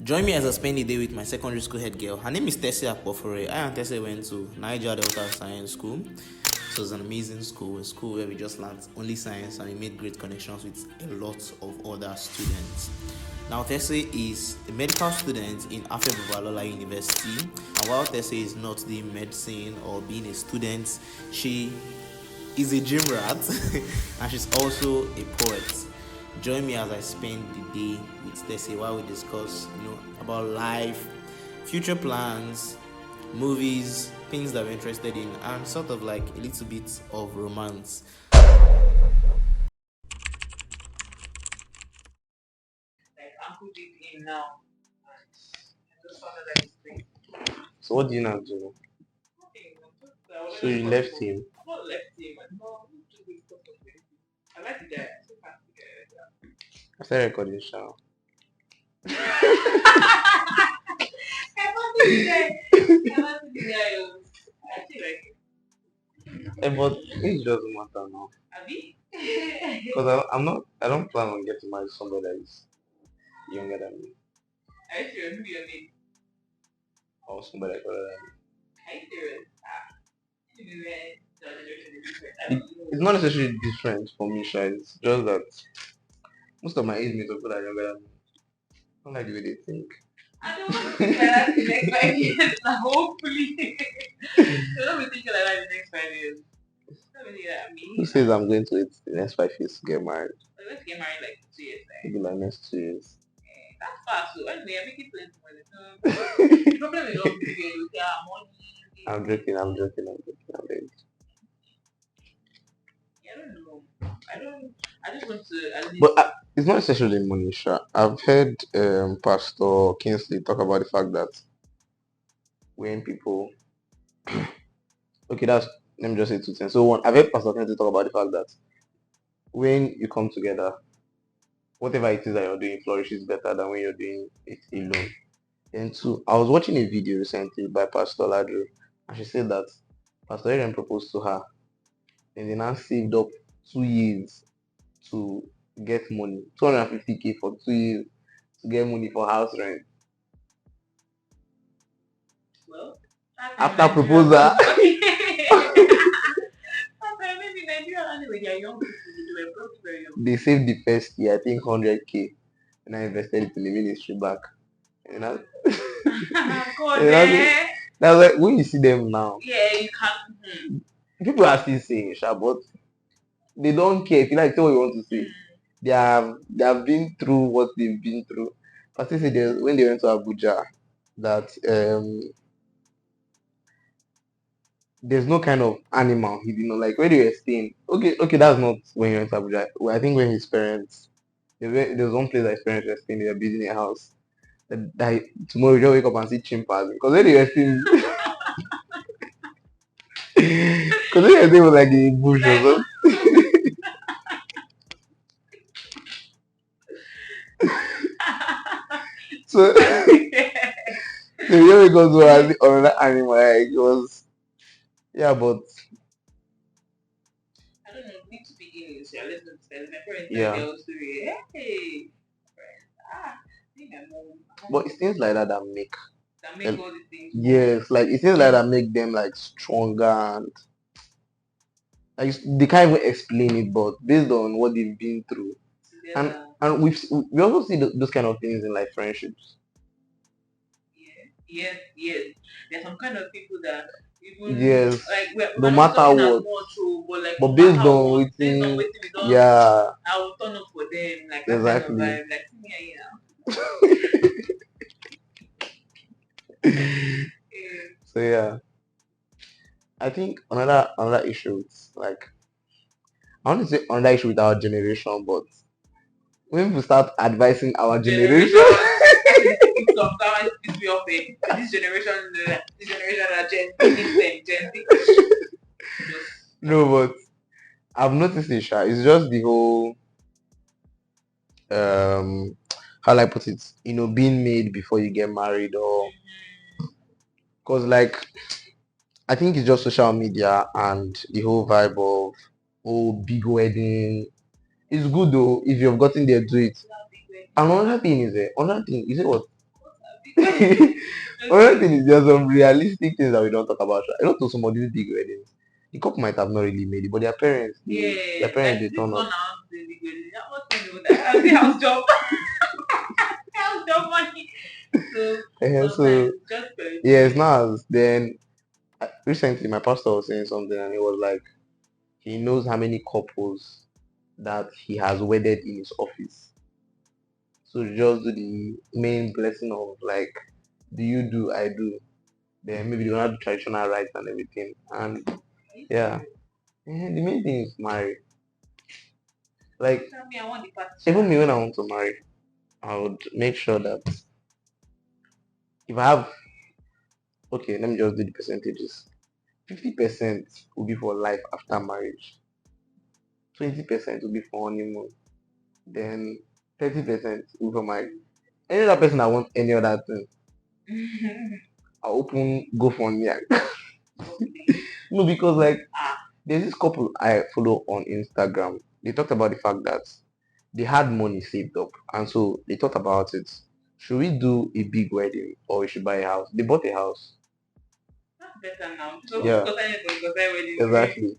Join me as I spend the day with my secondary school head girl. Her name is Tese. I and Tese went to Niger Delta Science School. So it's an amazing school, a school where we just learned only science and we made great connections with a lot of other students. Now, Tese is a medical student in Afebovalola University. And while Tese is not doing medicine or being a student, she is a gym rat and she's also a poet. Join me as I spend the day with Tese while we discuss, about life, future plans, movies, things that we're interested in, and sort of like a little bit of romance. So what do you now do? So you left him. I started recording show. But age doesn't matter now. Because I don't plan on getting married to somebody that is younger than me. Or somebody like older than me. It's not necessarily different for me, Shy. It's just that most of my age mates are people that are younger than me. I don't like the way they think. I don't want to think like that in the next 5 years. Hopefully. So don't be thinking like that in the next 5 years. Who says I'm going to wait the next 5 years to get married? Let's get married like 2 years. Maybe like next 2 years. That's fast. So anyway, I'm making plans for it. The problem is not money. I'm joking. I don't know. I just want to. But it's not necessarily money, sure. I've heard Pastor Kingsley talk about the fact that when people, okay, let me just say 2 things. So one, I've heard Pastor Kingsley talk about the fact that when you come together, whatever it is that you're doing flourishes better than when you're doing it alone. And two, I was watching a video recently by Pastor Ladru, and she said that Pastor Aaron proposed to her, and they now saved up 2 years to get money, 250K for 2 years to get money for house rent. Well, after proposal. They saved the first year, I think 100K, and I invested it in the ministry back. And that's like when you see them now. Yeah, you can't. People are still saying, but they don't care. If you like, tell what you want to say. They have been through what they've been through. I still say when they went to Abuja, that there's no kind of animal like when they were staying. Okay, that's not when he went to Abuja. Well, I think when his parents, there was one place that his parents were staying. They were building a house. That tomorrow you just wake up and see chimpanzee because when they were staying. Because when they were staying was like a bush or something. So the year we got to another animal, like it was, yeah, but I don't know. Need to begin this. Yeah. Hey, but it's things like that make all the things. Yes, like it's things like that make them like stronger and like they can't even explain it, but based on what they've been through, and we also see those kind of things in like friendships. Yes. There's some kind of people that even like no matter what, but based on what we yeah, I will turn up for them like exactly. Kind of vibe, like me So yeah, I think another issue with like I want to say another issue with our generation, but when we start advising our generation. Sometimes it's me off this generation are Gen Z. No, but I've noticed it, Sha. It's just the whole how do I put it? Being made before you get married, or because like I think it's just social media and the whole vibe of big wedding. It's good though if you've gotten there, do it. And another thing is what? Another thing is there's some realistic things that we don't talk about. A lot of some of these big weddings, the couple might have not really made it, but their parents, their parents, like they this turn one up. now, that was that the house job, house job money. So So sometimes just yeah, it's not as then. Recently, my pastor was saying something, and he was like, he knows how many couples that he has wedded in his office. So just do the main blessing of like, do you do, I do. Then maybe they will have the traditional rites and everything. And yeah, the main thing is marry. Like tell me I want the party. even me when I want to marry, I would make sure that if I have okay, let me just do the percentages. 50% will be for life after marriage. 20% will be for honeymoon. Then 30% will be for marriage. Any other person that wants any other thing, I open GoFundMe. No, because like there's this couple I follow on Instagram. They talked about the fact that they had money saved up, and so they thought about it. Should we do a big wedding or we should buy a house? They bought a house. That's better now. So Yeah, because I wedding. exactly.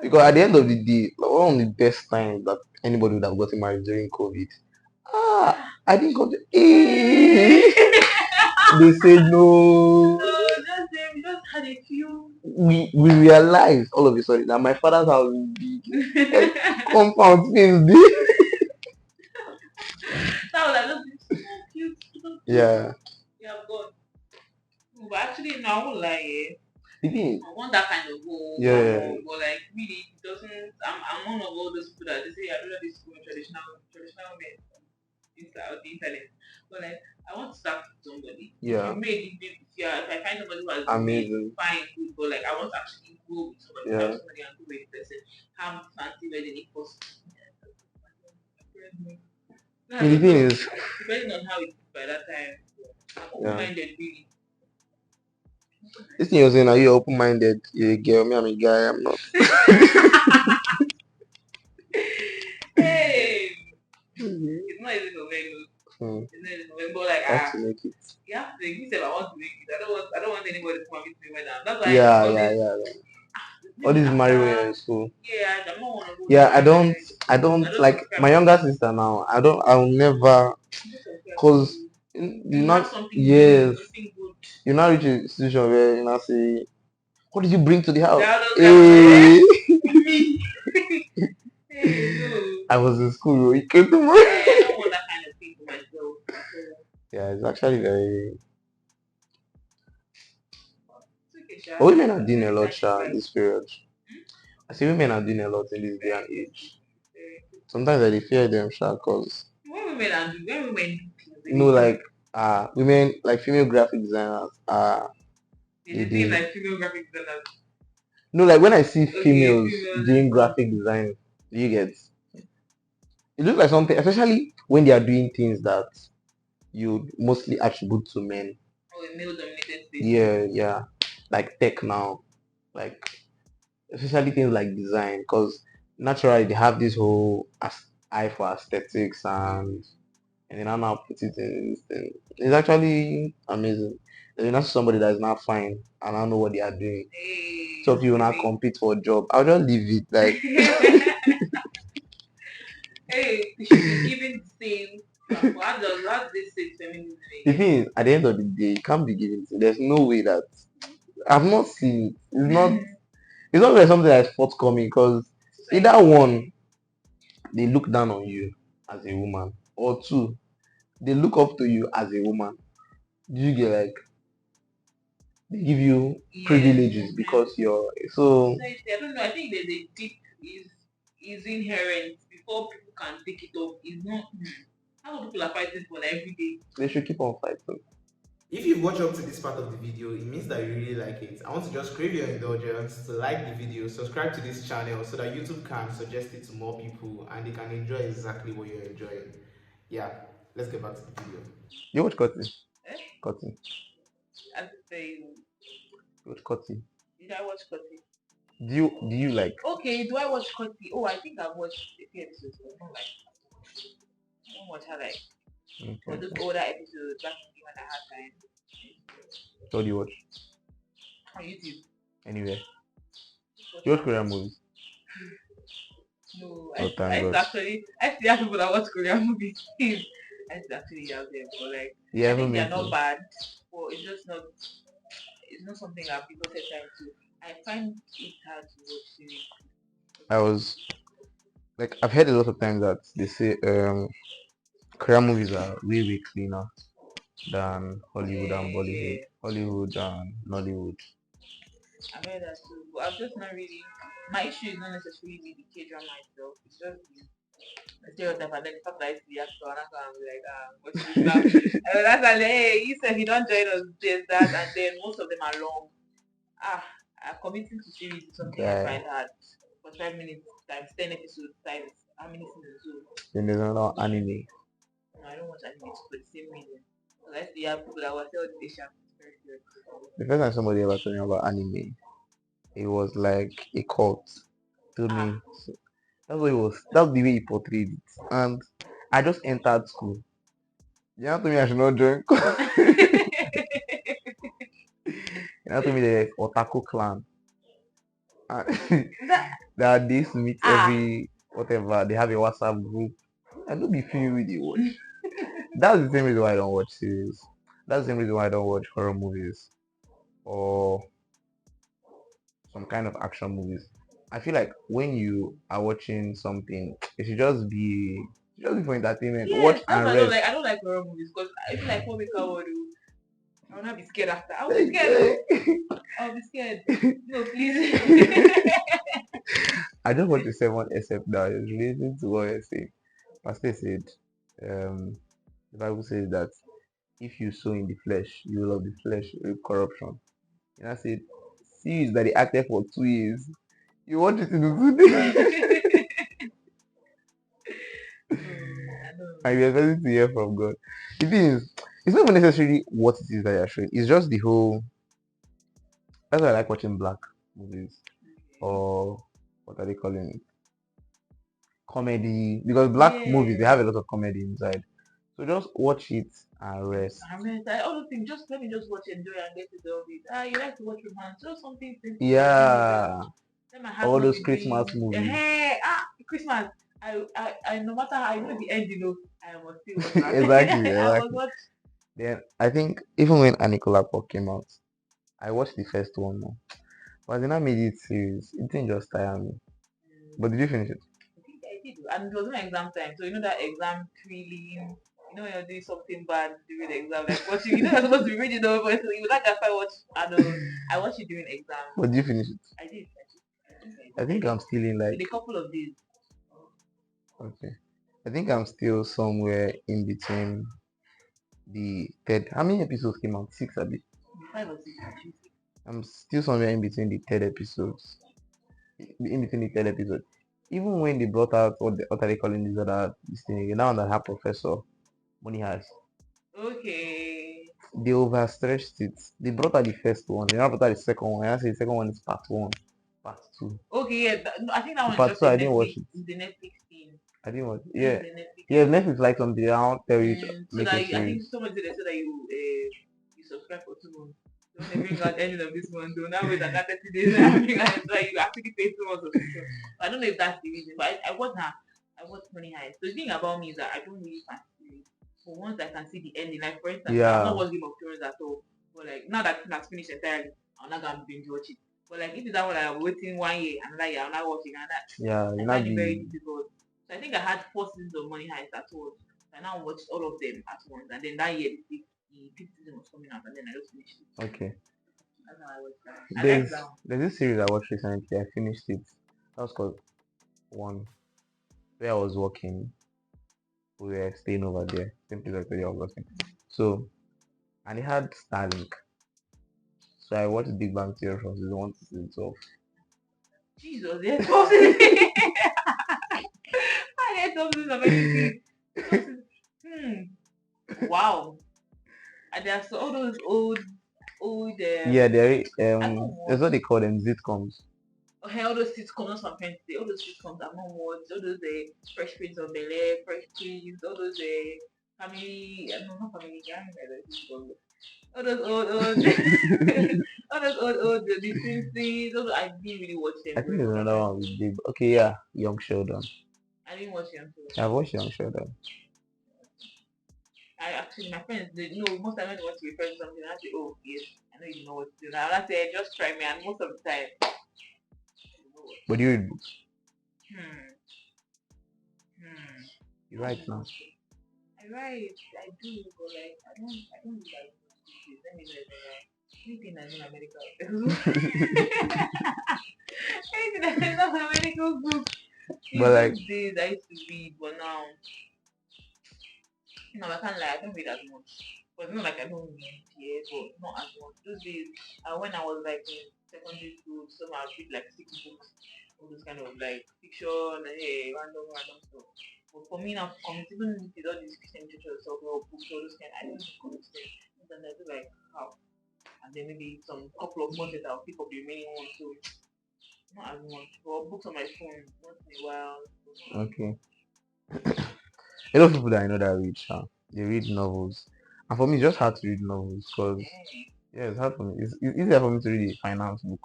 Because at the end of the day, like, one of the best times that anybody would have gotten married during COVID. I didn't go to. They said no. So we just had a few. We realized all of a sudden that my father's house is big. Like, compound space big. That was just so cute. Yeah. Yeah, God. But actually, no, I won't lie. The thing is, I want that kind of whole yeah. but like really, it doesn't. I'm one of all those people that they say I don't know this traditional men on the internet. But like, I want to start with somebody. Yeah. If you made it, if I find somebody who has made Amazing. fine, good, but like I want to actually grow with somebody, Yeah. have somebody and go with the person, have fancy wedding, if possible. The thing is, Depending on how it is by that time, I'm open-minded really. this thing you're saying, are you open-minded? You're a girl, me, I'm a guy, I'm not. Hey, it's not easy for men. It's not easy for men, but like have to make it. you have to. You said I want to make it. I don't want anybody to come and meet me when I'm. That's why. Yeah. All these married when you're in school. Yeah, I'm not one of those. Yeah, I don't like my younger sister now. I'll never, cause you not, yes, you now reach a situation where you now say, what did you bring to the house? Hey. I was in school, you came to work. I don't want that kind of thing for myself. Yeah, it's actually very. But women are doing a lot, in this period. I see women are doing a lot in this day and age. Sometimes I fear them, cause when women like women like female graphic designers they do like female graphic designers. No, like when I see females doing graphic design, you get it looks like something, especially when they are doing things that you mostly attribute to men. Oh, a male dominated space. Yeah. Like tech now. Like especially things like design, because naturally they have this whole eye for aesthetics and then I now put it in this thing. It's actually amazing. There's not somebody that is not fine and I don't know what they are doing. So if you will not compete for a job, I'll just leave it. Like hey, you should be given the same. How does this say feminism? The thing is, at the end of the day, you can't be giving it. There's no way that I've not seen it. It's not like something that's forthcoming because either one, they look down on you as a woman, or two, they look up to you as a woman. Do you get like they give you privileges because you're so I don't know. I think there's a deep is inherent before people can take it off. It's not how people are fighting for like every day. they should keep on fighting. If you've watched up to this part of the video, it means that you really like it. I want to just crave your indulgence to like the video, subscribe to this channel so that YouTube can suggest it to more people and they can enjoy exactly what you're enjoying. Yeah, let's get back to the video. You watch Cutty? Cutty. I have to say, you watch Cutty? Did I watch Cutty? Do you like? Okay, do I watch Cutty? Oh, I think I've watched a few episodes, but not like. I don't watch her like. But Okay. those older episodes back in the day when I had time, I used to So do you watch on YouTube. anywhere? Just watch You watch Korean random. movies? No, Oh, I thank used God. to actually, I used to have people that watch Korean movies. I used to actually have them, but like, You I haven't think they are met not me. bad, but it's not something I've devoted time to. I find it hard to watch series. I was like, I've heard a lot of times that they say Korean movies are way cleaner than Hollywood and Yeah, Bollywood, yeah. Hollywood and Nollywood. I've heard that too, but I've just not really. My issue is not necessarily with the K drama itself. It's just the stereotype and then the fact that it's the actor and I'm like, watching this now. And that's like, hey, you said you don't join us, this, that, and then most of them are long. Ah, committing to series is something I Guy, find hard. 5 minutes times 10 episodes times how many seasons? So then there's another no, anime. no, I don't watch anime for the same reason. Because I see have people that will tell the Asian it's very good. The first time somebody ever told me about anime, it was like a cult. Told Ah. me that's what it was. That's the way he portrayed it. And I just entered school. You know, told me I should not join. You know, told me there's Otaku clan. And that that they used to meet ah every whatever. They have a WhatsApp group. I don't be feeling with the watch. That's the same reason why I don't watch series. That's the same reason why I don't watch horror movies or some kind of action movies. I feel like when you are watching something, it should just be for entertainment. Watch yes, that's and why rest. I don't like horror movies because I feel like what make a word I will not be scared after. I will be Like, scared though. I'll be scared. No, please. I just want to say one except that is related to what I say. Pastor said, um, the Bible says that if you sow in the flesh, you will of the flesh reap corruption. And I said, series that they acted for 2 years, you want it in the 2 days. I know. And you're expecting to hear from God. The thing is, it's not even necessarily what it is that you're showing. It's just the whole. That's why I like watching black movies Okay. or what are they calling it? Comedy. Because black movies they have Yeah. a lot of comedy inside. So just watch it and rest. I mean, I all the things. Just let me just watch, enjoy, and get it over with. You like to watch romance? Just something simple. Let me just Yeah, let my heart all not those be Christmas doing. movies. Hey, Christmas. No matter how I know the ending, I must still watch that. Exactly, I must exactly. watch. Then I think even when Anikulapo came out, I watched the first one now. But then I made it series. It didn't just tire me. But did you finish it? I think I did, and it was my exam time. So you know that exam feeling. You know when you're doing something bad during the exam, like watching. You know you're supposed to be reading over, so you like that. I watch. I watched it during exam. But did you finish it? I did. I think I I did. I think did I'm still in like in a couple of days. okay. I think I'm still somewhere in between the third. How many episodes came out? Six, a bit. 5 or 6 actually. I'm still somewhere in between the third episodes. In between the third episode. Even when they brought out what are they calling this other this thing again? Now that have Professor Money has. Okay. They overstretched it. They brought out the first one, they now brought out the second one. And I say the second one is part one, part two. Okay. Yeah. No, I think that The one is part just two a I didn't watch Netflix. it. The Netflix thing. I didn't watch it. Just Yeah. the Netflix Yeah, thing. Netflix like something, they don't tell you to So make that a I think series. somebody said they said that you subscribe for 2 months. So when they bring out ending of this month, they'll now wait another 30 days and bring out so you actually pay 2 months subscription. I don't know if that's the reason, but I watch Money Heist. So the thing about me is that I don't really fancy it. But once I can see the ending, like for instance, I've not Yeah. watched Game of Thrones at all. But like now that that's finished entirely, I'm not gonna binge watch it. But like if it's that one I'm waiting 1 year, another year, I'm not watching and that Yeah, you I not find it very be difficult. So I think I had 4 seasons of Money Heist at once. I now watched all of them at once, and then that year the fifth season was coming out, and then I just finished it. okay. That's how I watched that. I like There's that one. there's this series I watched recently. I finished it. That was called One, where I was working. We were staying over there. Same place I told you I was working. So and it had Starlink. So I watched Big Bang Theory from season one to season 12. Jesus, yes, 4 seasons. I had 12 seasons of anything. 12 seasons. Wow. And there's all those old Yeah, there I don't that's watch. what they call them sitcoms. Okay, all those sitcoms, not some friends say, all those sitcoms I've not watched, all those Fresh Prince of Bel Air, Fresh Prince, all those family, no, not family, I don't know this is all those old, all those old, the Simpsons. Those I didn't really watch them I think growing there's up. another one with Dave. Okay, yeah, Young Sheldon. I didn't watch them too. I've watched Young Sheldon. I actually, my friends, they know most of them want to refer to something. I say, oh yes, I know you know what to do. Now I say, just try me, and most of the time, you know what. But do you read books? Hmm. Hmm. You write now. I write, I do, but like I don't do that. Let me know if anything that's not a medical. Anything that's not a medical book. But like, Those days I used to read, but now, I can't lie, I don't read as much. But it's not like I don't read, yeah, but not as much. Those days, when I was like in secondary school, some I read like 6 books, all those kind of like fiction, random stuff. But for me now, to commit, even with all these Christian literature stuff or books, all those kind, I don't commit to them. And I do like how, and then maybe some couple of months later, I'll pick up the remaining ones. So not as much. But books on my phone once in a while. okay. A lot of people that I know that read, they read novels. And for me, it's just hard to read novels because, yeah, it's hard for me. It's easier for me to read a finance book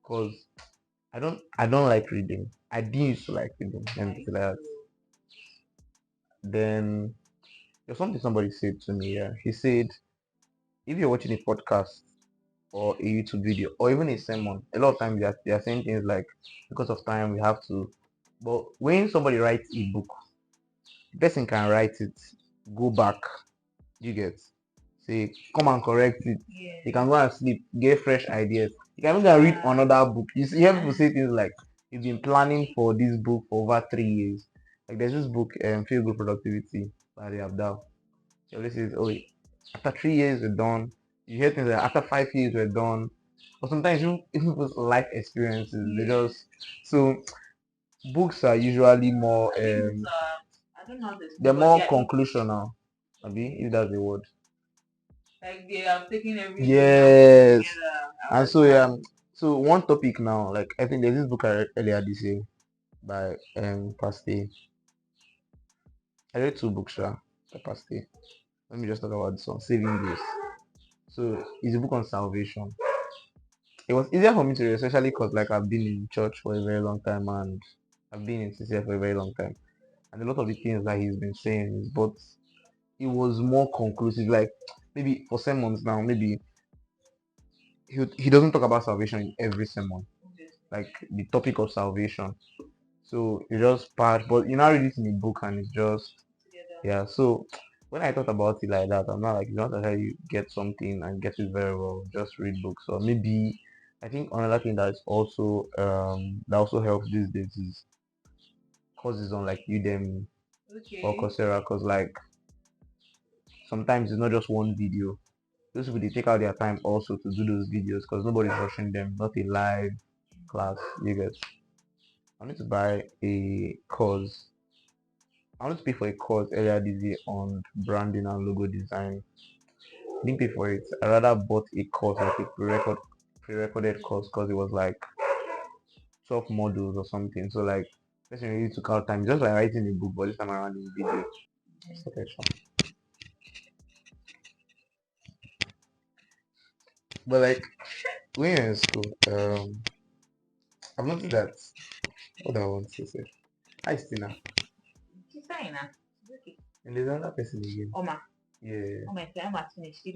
because I don't like reading. I didn't used to like reading. And like that. Then there's something somebody said to me. Yeah, he said if you're watching a podcast or a YouTube video or even a sermon, a lot of times they are saying things like, because of time we have to. But when somebody writes a book, the person can write it, go back, you get, say, come and correct it. Yeah. You can go and sleep, get fresh ideas. You can even read another book. You hear people say things like, you've been planning for this book for over 3 years. Like there's this book, Feel Good Productivity by the Abdal. He always says, oh, after 3 years we're done. You hear things like after 5 years we're done. Or sometimes even people's life experiences, they just so books are usually more I don't know how to explain, they're but more they are conclusional. If that's the word. like they have taken everything and put it Yes. together. And so one topic now, like I think there's this book I read earlier this year by Pastor. I read 2 books by Pastor. Let me just talk about this one, Saving Grace. So it's a book on salvation. It was easier for me to read, especially because like I've been in church for a very long time and I've been in CCF for a very long time. And a lot of the things that he's been saying, but it was more conclusive. Like maybe for sermons now, maybe he doesn't talk about salvation in every sermon, like the topic of salvation. So you just part, but you now read it in a book and it's just yeah. So when I thought about it like that, I'm not like, you don't have to get something and get it very well. Just read books. Or maybe I think another thing that is also that also helps these days is courses on like Udemy or Coursera, because like sometimes it's not just one video. Those people, they take out their time also to do those videos because nobody's rushing them. Not a live class. You get. I need to buy a course. I wanted to pay for a course earlier this year on branding and logo design. Didn't pay for it. I rather bought a course, like a pre-recorded course, because it was like 12 modules or something. So like person really took out time, just like writing a book, but this time around in video. Okay, sure. But like when you're in school, I've noticed that what do I want to say? Hi Stina. She's fine now. She's okay. And there's another person again. Oma. Yeah. Oma finished.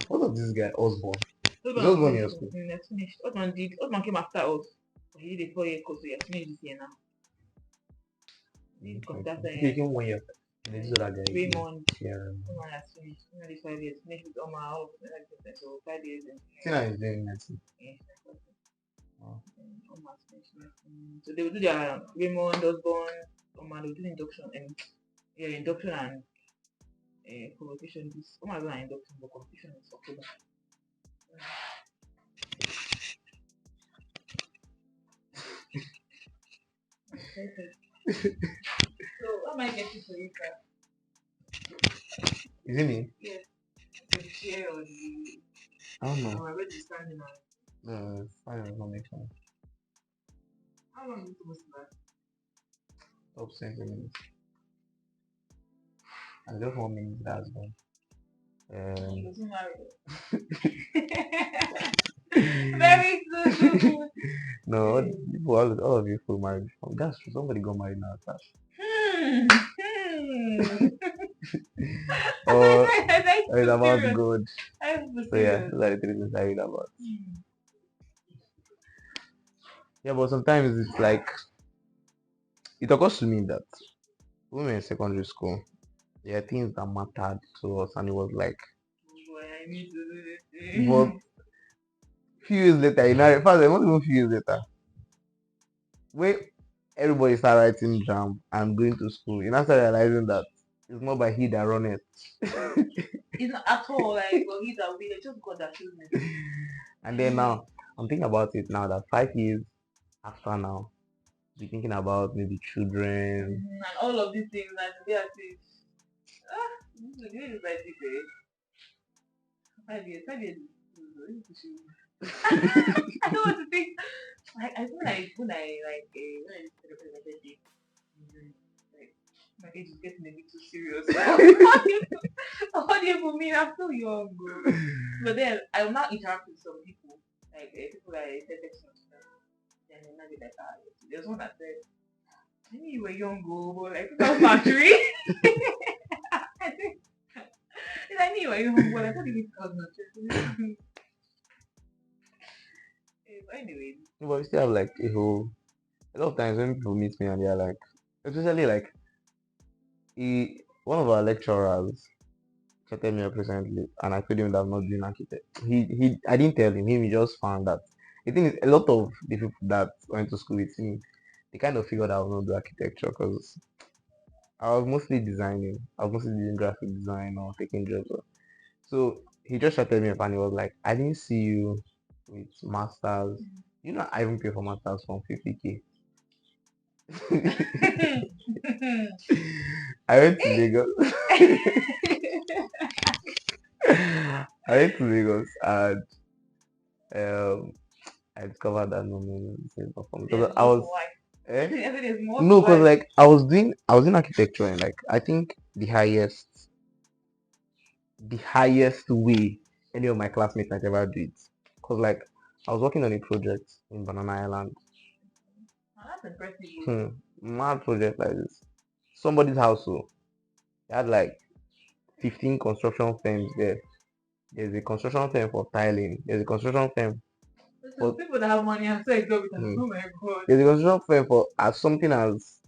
What was this guy, Osborne? Is Osborne Osborne in your school? That's finished. Osborne came after us. He did a 4 year course, so he has finished this year now. Okay. He came 1 year. And this other guy. Raymond. Yeah. Raymond has finished. Only 5 years. Finished with Oma. All of them. So 5 years. Tina is doing medicine. Yeah. Oma finished. So they will do their Raymond, Osborne, Oma. They will do induction and induction and convocation. This Oma is not induction, but convocation is October. So what am I getting for you, sir? Is it me? Yes. The chair or the I don't know. I read the standing on. No, I don't know. Make sense. How long is it supposed to last? Top 20 minutes. And just 1 minute that's gone. He was very soon. No, people, all of you full married. That's true. Somebody got married in our class. Or it's about God. So yeah, those are the 3 things I read about. Yeah, but sometimes it's like it occurs to me that when we were in secondary school, there are things that mattered to us, and it was like, I need to do this. but few years later, you know, in fact, not even few years later, when everybody started writing jam and going to school, you now start realizing that it's not by he that run it. It's not at all like, but he's a winner, just God that choose me. And then now, I'm thinking about it now that 5 years after now, be thinking about maybe children. And all of these things, and they are saying, this is like this, 5 years, 5 years. I don't want to think. I feel like when I celebrate my birthday, like my age is getting a little serious. What do you for me? I'm still young, bro. But then I will now interact with some people, like people like text and stuff. Then they'll not be like, there's one that said, I knew you were young, bro, like 2003. I think I knew you were young, bro, like what do you mean 2003? Anyway. But we still have like a lot of times when people meet me and they're like, especially like one of our lecturers chatted me up recently, and I told him that I'm not doing architect. I didn't tell him. He just found that. The thing is, a lot of the people that went to school with me, they kind of figured I would not do architecture because I was mostly designing. I was mostly doing graphic design or taking jobs. So he just chatted me up and he was like, I didn't see you with masters. You know, I even pay for masters from 50K. I went to Lagos. I went to Lagos and I discovered that no perform because I was no, because like I was in architecture, and like I think the highest way any of my classmates might ever do it, because like I was working on a project in Banana Island. That's impressive. Mad project like this. Somebody's house, so they had like 15 construction firms there. There's a construction firm for tiling. There's a construction firm for people that have money and so exorbitant. Oh my god. There's a construction firm for something as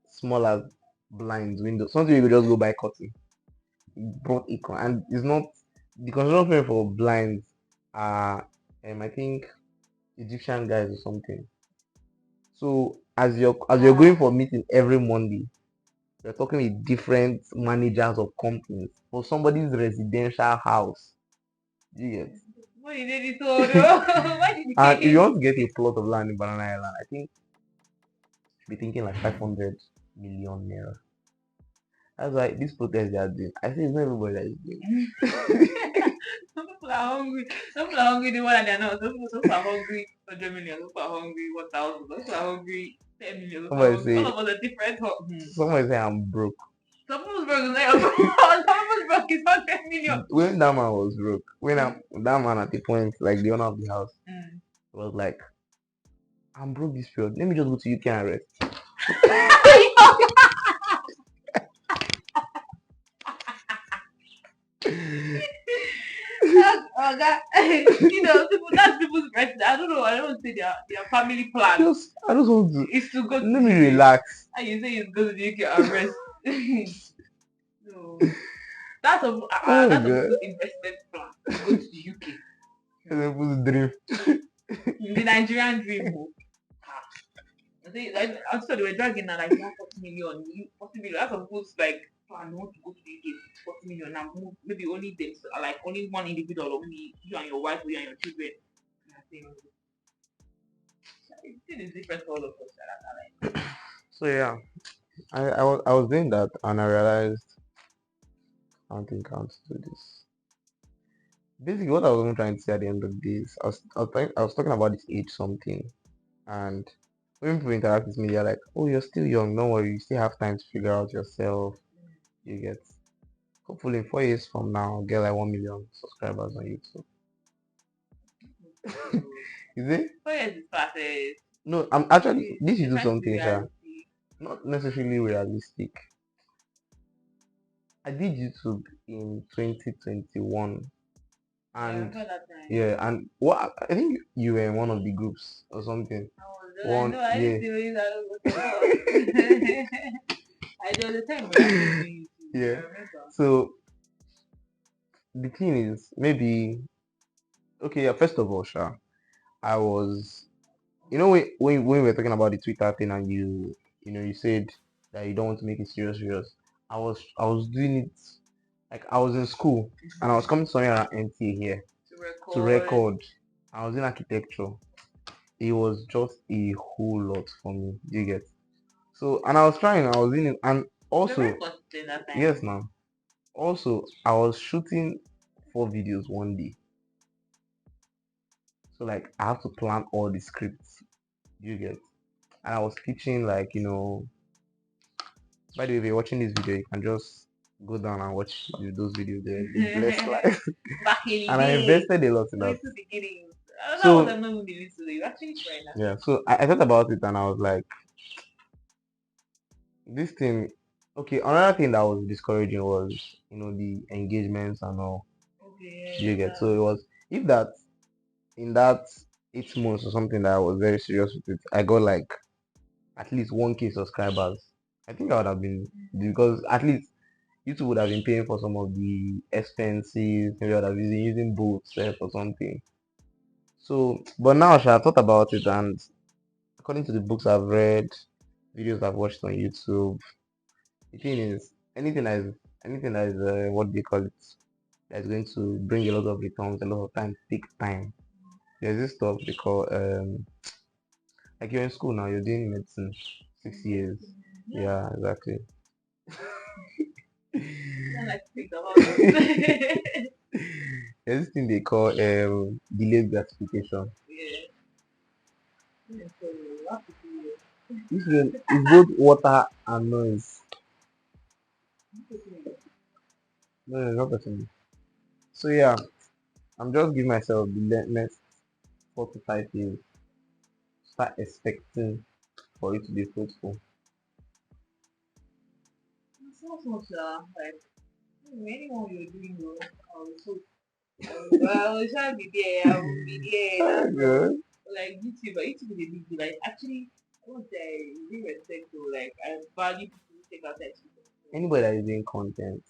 small as blinds, windows, something you could just go buy cutting. Brought and it's not the construction firm for blinds are I think Egyptian guys or something. So as you're going for meeting every Monday, you're talking with different managers of companies for somebody's residential house. Do you get? Why did you do Why did you and if you want to get a plot of land in Banana Island, I think you should be thinking like 500 million naira. That's why this protest they are doing. I say it's not everybody that is doing. Some people are hungry. Some people are hungry the one and they're not. Some people are hungry 100 million. Some people are hungry 1,000. Some people are hungry 10 million. Somebody say, all of us are different. Somebody say I'm broke. Some people's broke is not some people's broke is 100 million. When that man was broke, that man at the point, like the owner of the house, was like, I'm broke this period. Let me just go to UK and rest. That's people's right. I don't know. I don't say their family plan. I just want to. It's to go. Let me relax. And you say you go to the UK and rest. No, that's a good investment plan. Go to the UK. People's dream. The Nigerian dream. I thought they were dragging like 40 million. 40 million. That's supposed like plan want to go to the UK. 40 million now. Maybe only them, like only one individual, or maybe you and your wife, or you and your children. It is different for all of us. So yeah, I was doing that and I realized I don't think I want to do this. Basically, what I was even trying to say at the end of this, I was talking about this age something, and when people interact with me, they're like, "Oh, you're still young. Don't worry, you still have time to figure out yourself. You get. Hopefully, in 4 years from now, I'll get like 1 million subscribers on YouTube. Is it? 4 years is fastest. No, I'm actually. This is You're do trying to be something, sha. realistic. Not necessarily realistic. I did YouTube in 2021, Yeah, I and remember that time. yeah, and what I think you were in one of the groups or something. I know, I Yeah, didn't see that was I know the time we were actually doing YouTube. yeah. I remember. So the thing is, maybe okay. First of all, sha, I was, when we were talking about the Twitter thing, and you said that you don't want to make it serious. I was doing it like I was in school and I was coming somewhere around NTA here to record. I was in architecture. It was just a whole lot for me. Do you get? So, and I was trying. I was in it, and You were very also consistent that time. yes, now also I was shooting 4 videos one day. So like I have to plan all the scripts. Do you get? And I was teaching like by the way, if you're watching this video, you can just go down and watch those videos there. They blessed life. Back in the And I day, invested a lot in that. little beginnings. That was So not even the little. You actually trying that. yeah, so I thought about it and I was like, this thing. Okay, another thing that was discouraging was the engagements and all. Okay. You get. So it was, if that in that 8 months or something that I was very serious with it, I got like at least 1K subscribers. I think I would have been, because at least YouTube would have been paying for some of the expenses. Maybe I would have been using bots or something. So, but now I've thought about it, and according to the books I've read, videos I've watched on YouTube, the thing is, anything that is what do you call it, that's going to bring a lot of returns, a lot of time, take time. There's this stuff they call like you're in school now, you're doing medicine, 6 years. Yeah, exactly. I don't like to think about it. There's this thing they call delayed gratification. Yeah. Yeah, so you have to do it. This one is both water and noise. No, not personally. So yeah, I'm just giving myself the next 4 to 5 years. Start expecting for it to be fruitful. Like anyone you're doing though, I will shall be there, I will be there, that's all. Good. Like YouTube is a big deal. Like actually I won't say really respect to like I value people who take out time to Anybody that is doing content,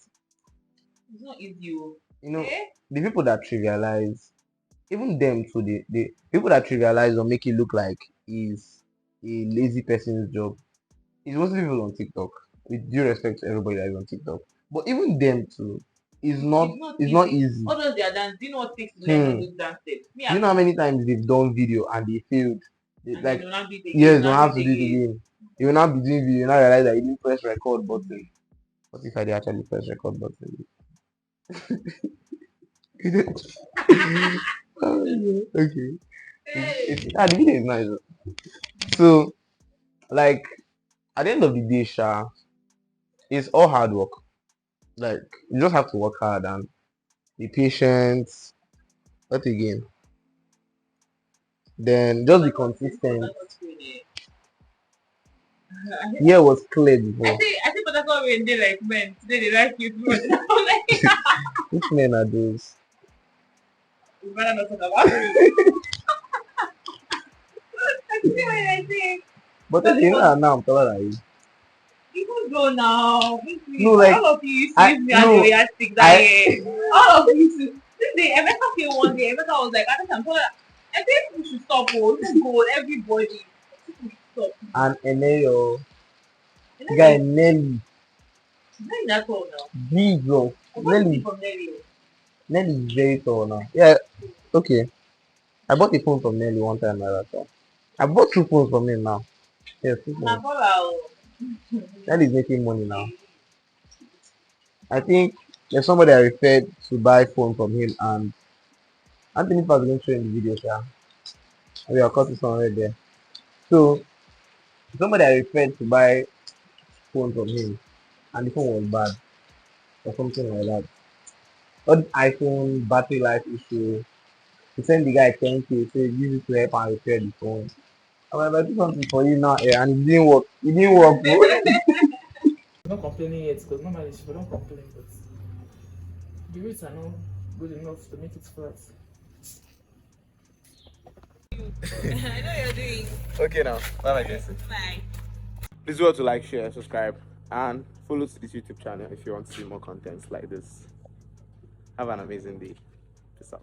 it's not easy. the people that trivialize, even them too, the people that trivialize or make it look like is a lazy person's job. It's mostly people on TikTok. With due respect to everybody that is on TikTok, but even them too, it's not easy. All those their dance, do you know what takes to learn all those dance steps? Do you know how many times they've done video and they failed? Like, don't have to do it again. yes, don't have to do it again. You will not be doing video, you now realize that you didn't press record button. What if I did actually press record button? Okay. The video is nice. So, like, at the end of the day, it's all hard work. Like, you just have to work hard and be patient. What again? Then just be consistent. Yeah, it was clear before. I think but that's why when they like men today they like you too much. Which men are those? We better not talk about it. I see what I think. But now I'm taller than you. Even though now, No, like, all of you used to use me as a realistic all of you used to. This day, Emeka came one day. Emeka was like, I think I'm taller. I think we should stop. Let's go, everybody. Stop. And Eneo, guy Nelly. Nelly not tall now. Big bro. Nelly is very tall now. Yeah, okay. I bought a phone from Nelly one time like that. I bought 2 phones from him now. Yes, 2 phones. Nelly is making money now. I think there's somebody I referred to buy phone from him, and Anthony was going to show in the video, yeah. We are cutting some right there. So somebody I referred to buy phone from him, and the phone was bad. or something like that. All the iPhone battery life issue. He sent the guy 10K, say use it to help and repair the phone. I'm like, I do something for you now, and it didn't work. It didn't work, bro. I'm not complaining yet because normally she don't complain, but the rates are not good enough to make it flat. I know you're doing. Okay, now. Bye, my Tese. Bye. Please do to like, share, subscribe, and follow to this YouTube channel if you want to see more contents like this. Have an amazing day. Peace out.